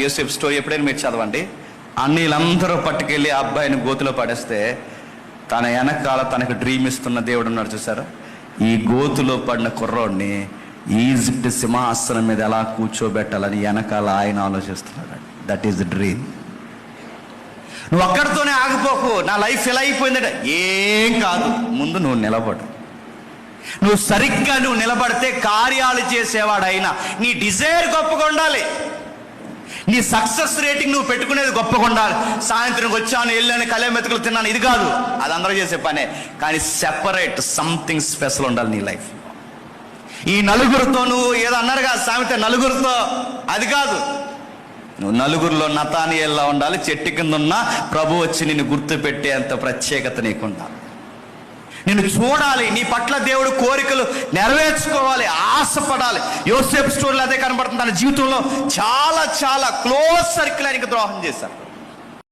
యోసేపు స్టోరీ ఎప్పుడైనా మీరు చదవండి. అన్నీలందరూ పట్టుకెళ్ళి ఆ అబ్బాయిని గోతులో పడేస్తే తన వెనకాల తనకు డ్రీమ్ ఇస్తున్న దేవుడు ఉన్నాడు చూసారా. ఈ గోతులో పడిన కుర్రోడిని ఈజిప్ట్ సింహాసనం మీద ఎలా కూర్చోబెట్టాలని వెనకాల ఆయన ఆలోచిస్తున్నాడు. That is the dream. నువ్వు అక్కడితోనే ఆగిపోకు, నా లైఫ్ ఎలా అయిపోయిందంటే ఏం కాదు, ముందు నువ్వు నిలబడు. నువ్వు సరిగ్గా నిలబడితే కార్యాలు చేసేవాడు అయినా నీ డిజైర్ గొప్పగా ఉండాలి. నీ సక్సెస్ రేటింగ్ నువ్వు పెట్టుకునేది గొప్పగా ఉండాలి. సాయంత్రం వచ్చాను, వెళ్ళాను, కలే మెతుకులు తిన్నాను, ఇది కాదు, అది అందరూ చేసే పనే. కానీ సెపరేట్ సంథింగ్ స్పెషల్ ఉండాలి నీ లైఫ్. ఈ నలుగురితో నువ్వు ఏదో అన్నారు కదా సామెత, నలుగురితో, అది కాదు. నువ్వు నలుగురిలో నతానియేల్లా ఉండాలి. చెట్టు కింద ఉన్న ప్రభు వచ్చి నిన్ను గుర్తు పెట్టేంత ప్రత్యేకత నీకుండాలి. నిన్ను చూడాలి, నీ పట్ల దేవుడు కోరికలు నెరవేర్చుకోవాలి, ఆశపడాలి. యోసేపు స్టోరీలో అదే కనబడుతుంది. తన జీవితంలో చాలా చాలా క్లోజ్ సర్కిల్ ఆయనకి ద్రోహం చేశారు.